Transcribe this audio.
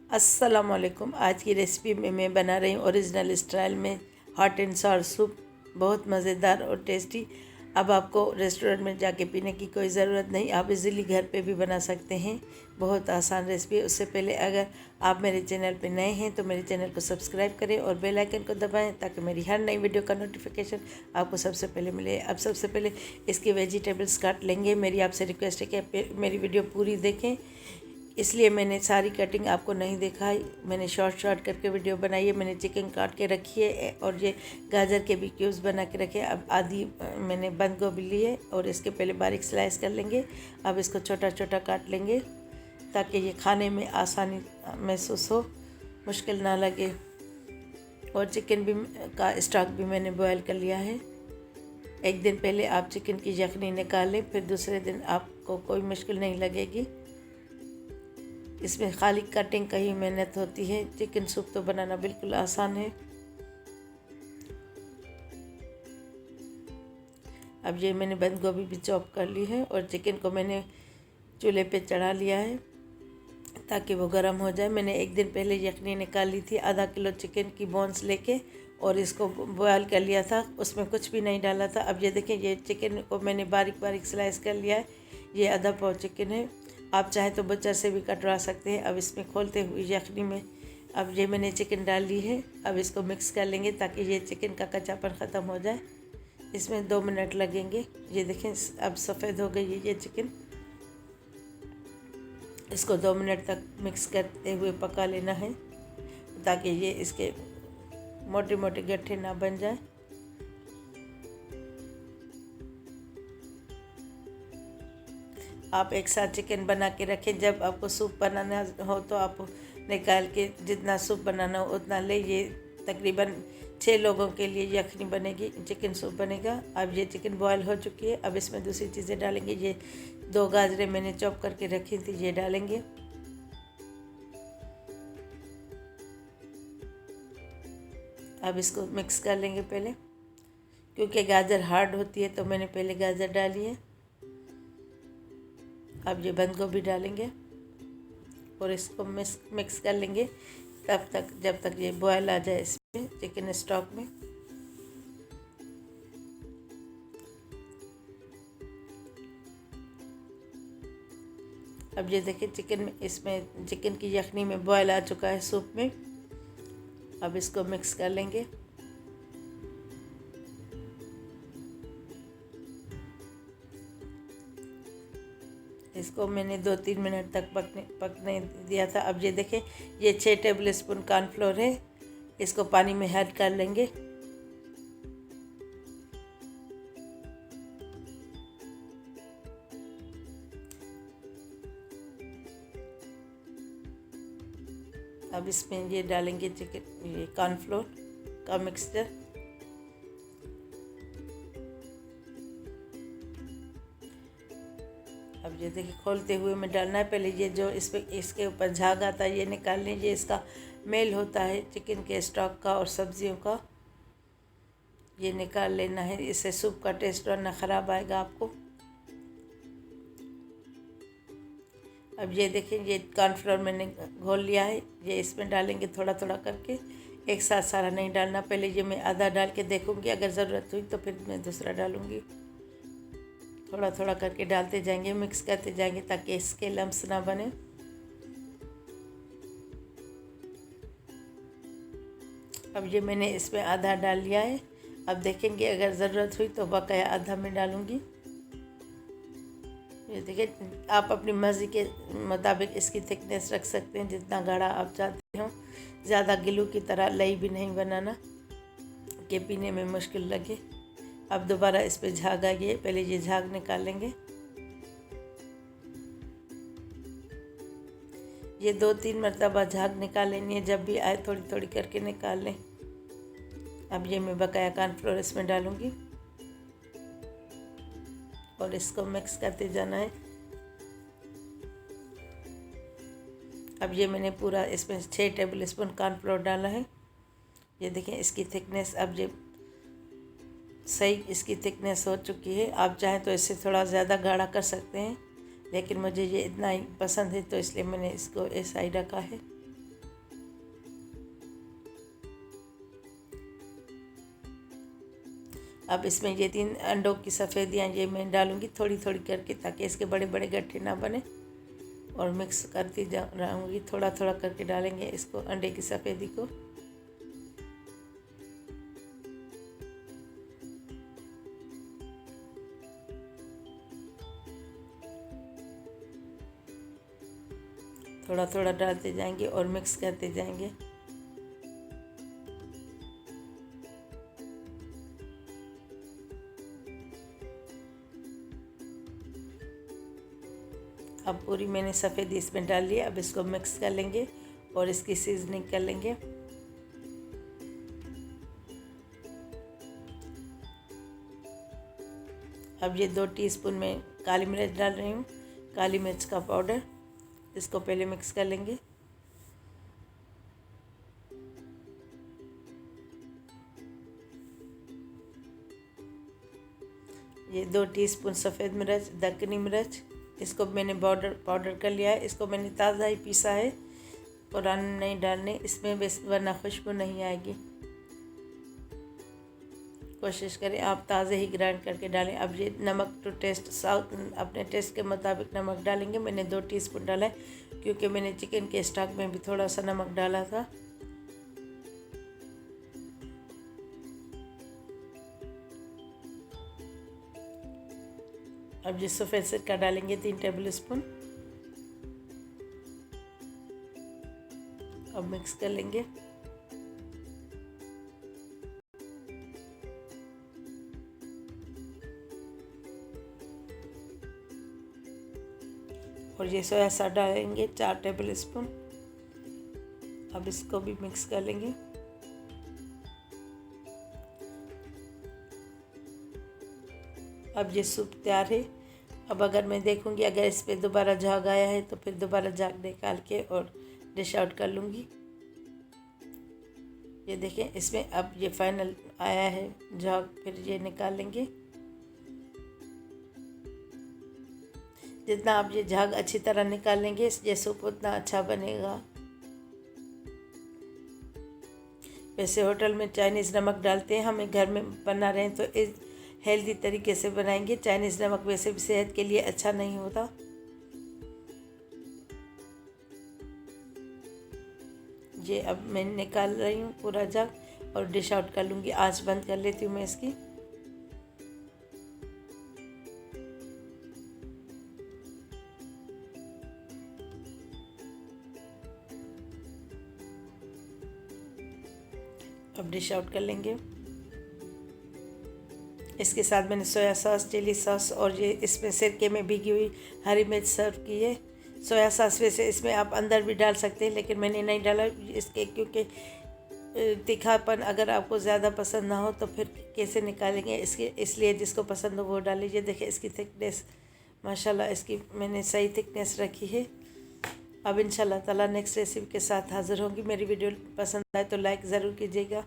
अस्सलाम वालेकुम। आज की रेसिपी में मैं बना रही हूँ ओरिजिनल स्टाइल में हॉट एंड सावर सूप, बहुत मज़ेदार और टेस्टी। अब आपको रेस्टोरेंट में जाके पीने की कोई ज़रूरत नहीं, आप इजीली घर पे भी बना सकते हैं। बहुत आसान रेसिपी। उससे पहले अगर आप मेरे चैनल पे नए हैं तो मेरे चैनल को सब्सक्राइब करें और बेल आइकन को दबाएं ताकि मेरी हर नई वीडियो का नोटिफिकेशन आपको सबसे पहले मिले। अब सबसे पहले इसके वेजिटेबल्स काट लेंगे। मेरी आपसे रिक्वेस्ट है कि मेरी वीडियो पूरी देखें, इसलिए मैंने सारी कटिंग आपको नहीं दिखाई, मैंने शॉर्ट करके वीडियो बनाई है। मैंने चिकन काट के रखी है और ये गाजर के भी क्यूब्स बना के रखे। अब आधी मैंने बंद गोभी ली है और इसके पहले बारीक स्लाइस कर लेंगे। अब इसको छोटा छोटा काट लेंगे ताकि ये खाने में आसानी महसूस हो, मुश्किल ना लगे। और चिकन भी का स्टॉक भी मैंने बॉयल कर लिया है। एक दिन पहले आप चिकन की यखनी निकालें, फिर दूसरे दिन आपको कोई मुश्किल नहीं लगेगी। इसमें खाली कटिंग का ही मेहनत होती है। चिकन सूप तो बनाना बिल्कुल आसान है। अब ये मैंने बंद गोभी भी चॉप कर ली है और चिकन को मैंने चूल्हे पे चढ़ा लिया है ताकि वो गर्म हो जाए। मैंने एक दिन पहले यखनी निकाल ली थी, आधा किलो चिकन की बोन्स लेके, और इसको बॉयल कर लिया था, उसमें कुछ भी नहीं डाला था। अब ये देखें, ये चिकन को मैंने बारीक बारीक स्लाइस कर लिया है। ये आधा पाव चिकन है, आप चाहे तो बच्चा से भी कटवा सकते हैं। अब इसमें खोलते हुए यखनी में अब ये मैंने चिकन डाल ली है। अब इसको मिक्स कर लेंगे ताकि ये चिकन का कच्चापन ख़त्म हो जाए। इसमें 2 मिनट लगेंगे। ये देखें, अब सफ़ेद हो गई है ये चिकन। इसको 2 मिनट तक मिक्स करते हुए पका लेना है ताकि ये इसके मोटे मोटे गट्ठे ना बन जाए। आप एक साथ चिकन बना के रखें। जब आपको सूप बनाना हो तो आप निकाल के जितना सूप बनाना हो उतना ले। ये तकरीबन 6 लोगों के लिए यखनी बनेगी, चिकन सूप बनेगा। अब ये चिकन बॉयल हो चुकी है। अब इसमें दूसरी चीज़ें डालेंगे। ये 2 गाजरें मैंने चॉप करके रखी थी, ये डालेंगे। अब इसको मिक्स कर लेंगे पहले, क्योंकि गाजर हार्ड होती है तो मैंने पहले गाजर डाली है। अब ये बंद गोभी डालेंगे और इसको मिक्स कर लेंगे तब तक जब तक ये बॉयल आ जाए इसमें चिकन स्टॉक में। अब ये देखिए, चिकन में इसमें चिकन की यखनी में बॉयल आ चुका है सूप में। अब इसको मिक्स कर लेंगे। इसको मैंने 2-3 मिनट तक पकने दिया था। अब ये देखें, ये 6 टेबल स्पून कॉर्नफ्लोर है। इसको पानी में ऐड कर लेंगे। अब इसमें ये डालेंगे चिकन, ये कॉर्नफ्लोर का मिक्सचर। अब ये देखिए, खोलते हुए में डालना है। पहले ये जो इस पे इसके ऊपर झाग आता है ये निकाल लीजिए। इसका मेल होता है चिकन के स्टॉक का और सब्जियों का, ये निकाल लेना है। इससे सूप का टेस्ट वरना ख़राब आएगा आपको। अब ये देखें, ये कॉर्नफ्लोर मैंने घोल लिया है। ये इसमें डालेंगे थोड़ा थोड़ा करके, एक साथ सारा नहीं डालना। पहले ये मैं आधा डाल के देखूँगी, अगर ज़रूरत हुई तो फिर मैं दूसरा डालूँगी। थोड़ा थोड़ा करके डालते जाएंगे, मिक्स करते जाएंगे ताकि इसके लम्स ना बने। अब ये मैंने इसमें आधा डाल लिया है। अब देखेंगे, अगर ज़रूरत हुई तो बकाया आधा में डालूँगी। ये देखिए, आप अपनी मर्ज़ी के मुताबिक इसकी थिकनेस रख सकते हैं, जितना गाढ़ा आप चाहते हो। ज़्यादा गिलू की तरह लई भी नहीं बनाना कि पीने में मुश्किल लगे। अब दोबारा इस पर झाग आ गई है, पहले ये झाग निकाल लेंगे। ये 2-3 मरतबा झाग निकाल लेनी है, जब भी आए थोड़ी थोड़ी करके निकाल लें। अब ये मैं बकाया कॉर्नफ्लोर इसमें डालूँगी और इसको मिक्स करते जाना है। अब ये मैंने पूरा इसमें 6 टेबल स्पून कॉर्नफ्लोर डाला है। ये देखें, इसकी थिकनेस अब ये सही इसकी थिकनेस हो चुकी है। आप चाहें तो इससे थोड़ा ज़्यादा गाढ़ा कर सकते हैं, लेकिन मुझे ये इतना ही पसंद है तो इसलिए मैंने इसको ऐसा ही रखा है। अब इसमें ये 3 अंडों की सफ़ेदियाँ ये मैं डालूँगी थोड़ी थोड़ी करके, ताकि इसके बड़े बड़े गट्ठे ना बने। और मिक्स करती जा रहूँगी, थोड़ा थोड़ा करके डालेंगे इसको, अंडे की सफ़ेदी को। थोड़ा थोड़ा डालते जाएंगे और मिक्स करते जाएंगे। अब पूरी मैंने सफ़ेदी इसमें डाल लिया। अब इसको मिक्स कर लेंगे और इसकी सीजनिंग कर लेंगे। अब ये 2 टीस्पून में काली मिर्च डाल रही हूँ, काली मिर्च का पाउडर। इसको पहले मिक्स कर लेंगे। ये 2 टीस्पून सफ़ेद मिर्च, दक्कनी मिर्च, इसको मैंने पाउडर कर लिया है। इसको मैंने ताज़ा ही पीसा है, पुराने नहीं डालने इसमें, वरना खुशबू नहीं आएगी। कोशिश करें आप ताज़े ही ग्राइंड करके डालें। अब ये नमक टू टेस्ट, अपने टेस्ट के मुताबिक नमक डालेंगे। मैंने 2 टीस्पून डाला है, क्योंकि मैंने चिकन के स्टॉक में भी थोड़ा सा नमक डाला था। अब ये सफ़ेद सिरका डालेंगे 3 टेबल स्पून। अब मिक्स कर लेंगे। और ये सोया सॉस डालेंगे 4 टेबल स्पून। अब इसको भी मिक्स कर लेंगे। अब ये सूप तैयार है। अब अगर मैं देखूंगी अगर इस पर दोबारा झाग आया है तो फिर दोबारा झाग निकाल के और डिश आउट कर लूँगी। ये देखें, इसमें अब ये फाइनल आया है झाग, फिर ये निकाल लेंगे। जितना आप ये झाग अच्छी तरह निकाल लेंगे ये सूप उतना अच्छा बनेगा। वैसे होटल में चाइनीज़ नमक डालते हैं, हमें घर में बना रहे हैं तो इस हेल्दी तरीके से बनाएंगे। चाइनीज़ नमक वैसे भी सेहत के लिए अच्छा नहीं होता। ये अब मैं निकाल रही हूँ पूरा जग और डिश आउट कर लूँगी। आँच बंद कर लेती हूँ मैं इसकी। अब डिश आउट कर लेंगे। इसके साथ मैंने सोया सॉस, चिली सॉस और ये इसमें सिरके में भीगी हुई हरी मिर्च सर्व की है। सोया सॉस वैसे इसमें आप अंदर भी डाल सकते हैं, लेकिन मैंने नहीं डाला इसके, क्योंकि तीखापन अगर आपको ज़्यादा पसंद ना हो तो फिर कैसे निकालेंगे इसके, इसलिए जिसको पसंद हो वो डाल लीजिए। देखिए इसकी थिकनेस, माशाल्लाह इसकी मैंने सही थिकनेस रखी है। अब इंशाल्लाह ताला नेक्स्ट रेसिपी के साथ हाज़िर होंगी। मेरी वीडियो पसंद आए तो लाइक ज़रूर कीजिएगा।